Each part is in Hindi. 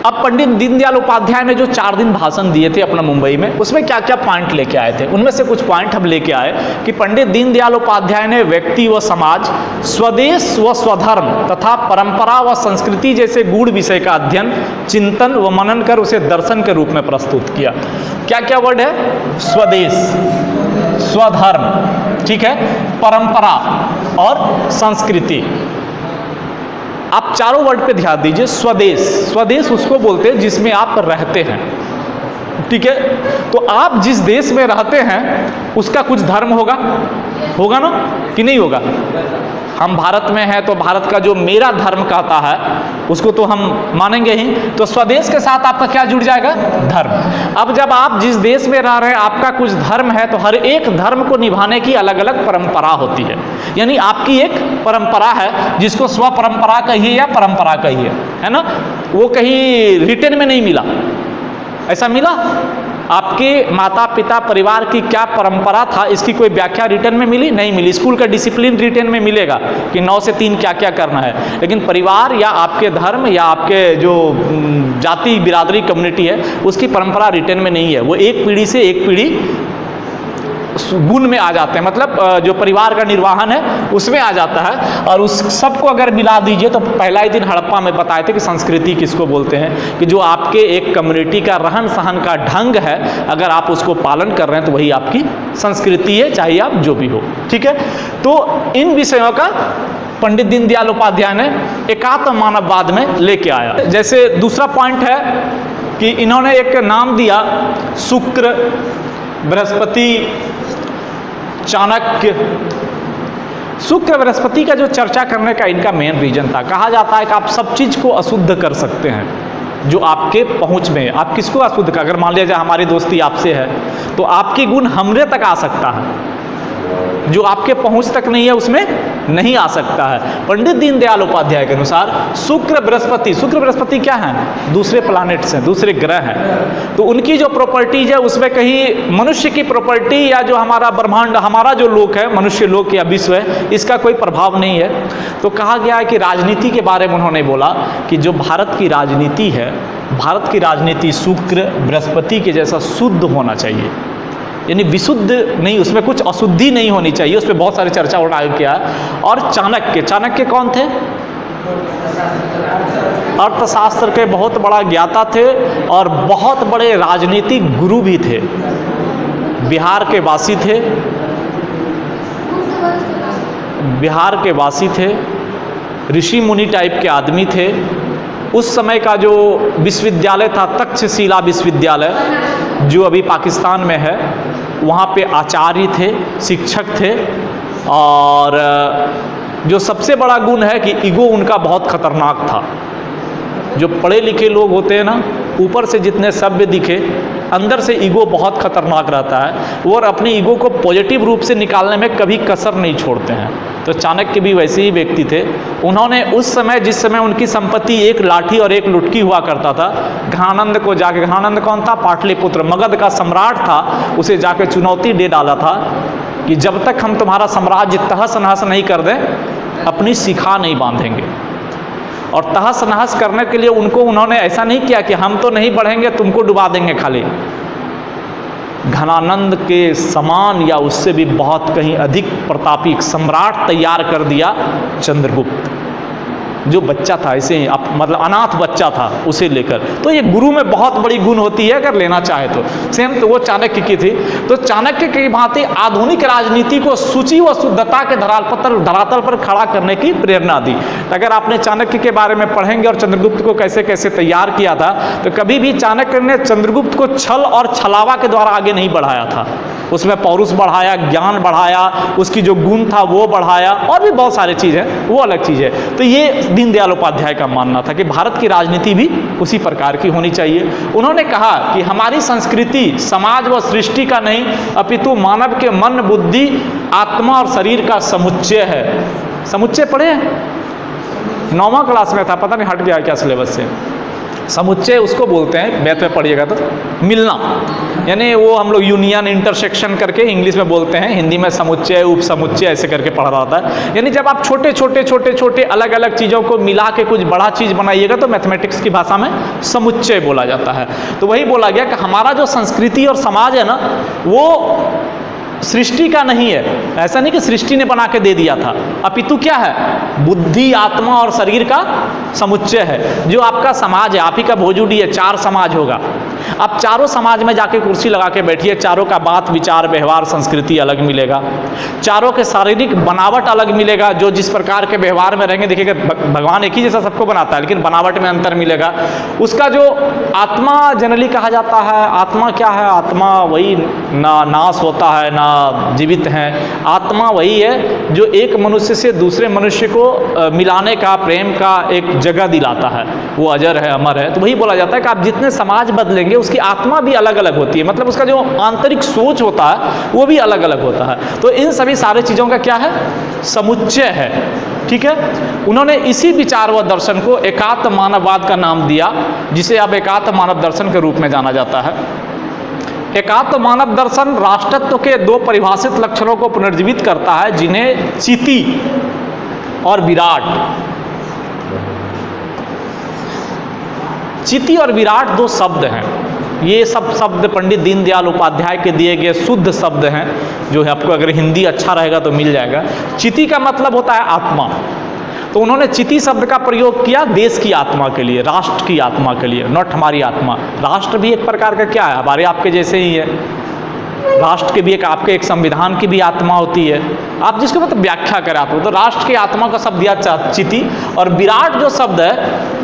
अब पंडित दीनदयाल उपाध्याय ने जो 4 दिन भाषण दिए थे अपना मुंबई में, उसमें क्या क्या पॉइंट लेके आए थे, उनमें से कुछ पॉइंट हम लेके आए कि पंडित दीनदयाल उपाध्याय ने व्यक्ति व समाज, स्वदेश व स्वधर्म तथा परंपरा व संस्कृति जैसे गूढ़ विषय का अध्ययन, चिंतन व मनन कर उसे दर्शन के रूप में प्रस्तुत किया। क्या क्या वर्ड है? स्वदेश, स्वधर्म, ठीक है, परंपरा और संस्कृति। आप चारों वर्ड पे ध्यान दीजिए। स्वदेश, स्वदेश उसको बोलते हैं जिसमें आप रहते हैं, ठीक है। तो आप जिस देश में रहते हैं उसका कुछ धर्म होगा, होगा ना कि नहीं होगा? हम भारत में हैं तो भारत का जो मेरा धर्म कहता है उसको तो हम मानेंगे ही। तो स्वदेश के साथ आपका क्या जुड़ जाएगा? धर्म। अब जब आप जिस देश में रह रहे हैं आपका कुछ धर्म है तो हर एक धर्म को निभाने की अलग अलग परंपरा होती है। यानी आपकी एक परंपरा है जिसको स्व परंपरा कहिए या परंपरा कहिए, है ना। वो कहीं रिटन में नहीं मिला, ऐसा मिला? आपके माता पिता परिवार की क्या परंपरा था इसकी कोई व्याख्या रिटर्न में मिली? नहीं मिली। स्कूल का डिसिप्लिन रिटर्न में मिलेगा कि 9 से 3 क्या क्या करना है, लेकिन परिवार या आपके धर्म या आपके जो जाति बिरादरी कम्युनिटी है उसकी परंपरा रिटर्न में नहीं है। वो एक पीढ़ी से एक पीढ़ी गुण में आ जाते हैं, मतलब जो परिवार का निर्वाहन है उसमें आ जाता है। और उस सबको अगर मिला दीजिए तो पहला ही दिन हड़प्पा में बताए थे कि संस्कृति किसको बोलते हैं, कि जो आपके एक कम्युनिटी का रहन सहन का ढंग है अगर आप उसको पालन कर रहे हैं तो वही आपकी संस्कृति है, चाहे आप जो भी हो, ठीक है। तो इन विषयों का पंडित दीनदयाल उपाध्याय ने एकात्म मानववाद में लेके आया। जैसे दूसरा पॉइंट है कि इन्होंने एक नाम दिया शुक्र, बृहस्पति, चाणक्य। शुक्र बृहस्पति का जो चर्चा करने का इनका मेन रीजन था, कहा जाता है कि आप सब चीज को अशुद्ध कर सकते हैं जो आपके पहुंच में है। आप किसको अशुद्ध कर, अगर मान लिया जाए हमारी दोस्ती आपसे है तो आपकी गुण हमरे तक आ सकता है, जो आपके पहुंच तक नहीं है उसमें नहीं आ सकता है। पंडित दीनदयाल उपाध्याय के अनुसार शुक्र बृहस्पति, शुक्र बृहस्पति क्या है? दूसरे प्लैनेट्स हैं, दूसरे ग्रह हैं। तो उनकी जो प्रॉपर्टीज है उसमें कहीं मनुष्य की प्रॉपर्टी या जो हमारा ब्रह्मांड, हमारा जो लोक है, मनुष्य लोक या विश्व है, इसका कोई प्रभाव नहीं है। तो कहा गया है कि राजनीति के बारे में उन्होंने बोला कि जो भारत की राजनीति है, भारत की राजनीति शुक्र बृहस्पति के जैसा शुद्ध होना चाहिए, यानी विशुद्ध नहीं, उसमें कुछ अशुद्धि नहीं होनी चाहिए। उस पर बहुत सारी चर्चा उठाया किया। और चाणक्य, चाणक्य कौन थे? अर्थशास्त्र के बहुत बड़ा ज्ञाता थे और बहुत बड़े राजनीतिक गुरु भी थे। बिहार के वासी थे, बिहार के वासी थे, ऋषि मुनि टाइप के आदमी थे। उस समय का जो विश्वविद्यालय था तक्षशिला विश्वविद्यालय, जो अभी पाकिस्तान में है, वहाँ पे आचार्य थे, शिक्षक थे। और जो सबसे बड़ा गुण है कि ईगो उनका बहुत खतरनाक था। जो पढ़े लिखे लोग होते हैं ना, ऊपर से जितने सभ्य दिखे, अंदर से ईगो बहुत खतरनाक रहता है। वो और अपनी ईगो को पॉजिटिव रूप से निकालने में कभी कसर नहीं छोड़ते हैं। तो चाणक्य भी वैसे ही व्यक्ति थे। उन्होंने उस समय, जिस समय उनकी संपत्ति एक लाठी और एक लुटकी हुआ करता था, घनानंद को जाके, घनानंद कौन था? पाटलिपुत्र, मगध का सम्राट था, उसे जाके चुनौती दे डाला था कि जब तक हम तुम्हारा साम्राज्य तहस नहस नहीं कर दें अपनी शिखा नहीं बांधेंगे। और तहस नहस करने के लिए उन्होंने ऐसा नहीं किया कि हम तो नहीं बढ़ेंगे, तुमको डुबा देंगे खाली। घनानंद के समान या उससे भी बहुत कहीं अधिक प्रतापी सम्राट तैयार कर दिया चंद्रगुप्त, जो बच्चा था, ऐसे ही मतलब अनाथ बच्चा था, उसे लेकर। तो ये गुरु में बहुत बड़ी गुण होती है अगर लेना चाहे तो। सेम तो वो चाणक्य की थी। तो चाणक्य की भांति आधुनिक राजनीति को सूची व शुद्धता के धरातल पर खड़ा करने की प्रेरणा दी। अगर आपने चाणक्य के बारे में पढ़ेंगे और चंद्रगुप्त को कैसे कैसे तैयार किया था, तो कभी भी चाणक्य ने चंद्रगुप्त को छल और छलावा के द्वारा आगे नहीं बढ़ाया था। उसमें पौरुष बढ़ाया, ज्ञान बढ़ाया, उसकी जो गुण था वो बढ़ाया, और भी बहुत सारी चीज़ है, वो अलग चीज़ है। तो ये दीनदयाल उपाध्याय का मानना था कि भारत की राजनीति भी उसी प्रकार की होनी चाहिए। उन्होंने कहा कि हमारी संस्कृति समाज व सृष्टि का नहीं अपितु मानव के मन, बुद्धि, आत्मा और शरीर का समुच्चय है। समुच्चय पढ़े? 9वां क्लास में था, पता नहीं हट गया क्या सिलेबस से। समुच्चय उसको बोलते हैं, मैथ में पढ़िएगा तो मिलना, यानी वो हम लोग यूनियन इंटरसेक्शन करके इंग्लिश में बोलते हैं, हिंदी में समुच्चय उप समुच्चय ऐसे करके पढ़ा रहा होता है। यानी जब आप छोटे छोटे अलग अलग चीज़ों को मिला के कुछ बड़ा चीज़ बनाइएगा तो मैथमेटिक्स की भाषा में समुच्चय बोला जाता है। तो वही बोला गया कि हमारा जो संस्कृति और समाज है ना, वो सृष्टि का नहीं है। ऐसा नहीं कि सृष्टि ने बना के दे दिया था, अपितु क्या है, बुद्धि, आत्मा और शरीर का समुच्चय है। जो आपका समाज है, आप ही का भोजूडी है, 4 समाज होगा। आप चारों समाज में जाके कुर्सी लगा के बैठिए, चारों का बात विचार व्यवहार संस्कृति अलग मिलेगा, चारों के शारीरिक बनावट अलग मिलेगा। जो जिस प्रकार के व्यवहार में रहेंगे, देखिएगा भगवान एक ही जैसा सबको बनाता है, लेकिन बनावट में अंतर मिलेगा। उसका जो आत्मा जनरली कहा जाता है, आत्मा क्या है, आत्मा वही ना नाश होता है ना जीवित हैं। आत्मा वही है जो एक मनुष्य से दूसरे मनुष्य को मिलाने का, प्रेम का एक जगह दिलाता है, वो अजर है, अमर है। तो वही बोला जाता है कि आप जितने समाज बदलेंगे उसकी आत्मा भी अलग अलग होती है, मतलब उसका जो आंतरिक सोच होता है वो भी अलग अलग होता है। तो इन सभी सारे चीज़ों का क्या है, समुच्चय है। ठीक है, उन्होंने इसी विचार व दर्शन को एकात्म मानववाद का नाम दिया, जिसे अब एकात्म मानव दर्शन के रूप में जाना जाता है। एकात्म मानव दर्शन राष्ट्रत्व के 2 परिभाषित लक्षणों को पुनर्जीवित करता है, जिन्हें चिति और विराट। चिति और विराट 2 शब्द हैं। ये सब शब्द पंडित दीनदयाल उपाध्याय के दिए गए शुद्ध शब्द हैं, जो है आपको अगर हिंदी अच्छा रहेगा तो मिल जाएगा। चिति का मतलब होता है आत्मा, तो उन्होंने चिति शब्द का प्रयोग किया देश की आत्मा के लिए, राष्ट्र की आत्मा के लिए, नॉट हमारी आत्मा। राष्ट्र भी एक प्रकार का क्या है, हमारे आपके जैसे ही है। राष्ट्र के भी एक, आपके एक संविधान की भी आत्मा होती है, आप जिसको मतलब व्याख्या करें आप, तो राष्ट्र की आत्मा का शब्द दिया चिति। और विराट जो शब्द है,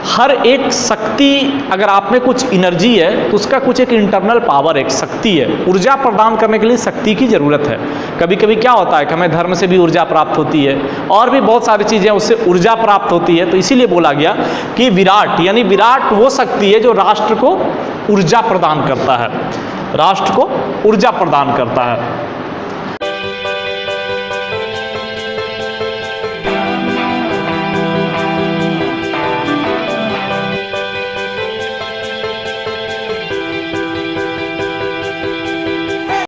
हर एक शक्ति, अगर आप में कुछ एनर्जी है तो उसका कुछ एक इंटरनल पावर, एक शक्ति है। ऊर्जा प्रदान करने के लिए शक्ति की ज़रूरत है। कभी कभी क्या होता है कि हमें धर्म से भी ऊर्जा प्राप्त होती है, और भी बहुत सारी चीज़ें उससे ऊर्जा प्राप्त होती है। तो इसीलिए बोला गया कि विराट, यानी विराट वो शक्ति है जो राष्ट्र को ऊर्जा प्रदान करता है, राष्ट्र को ऊर्जा प्रदान करता है।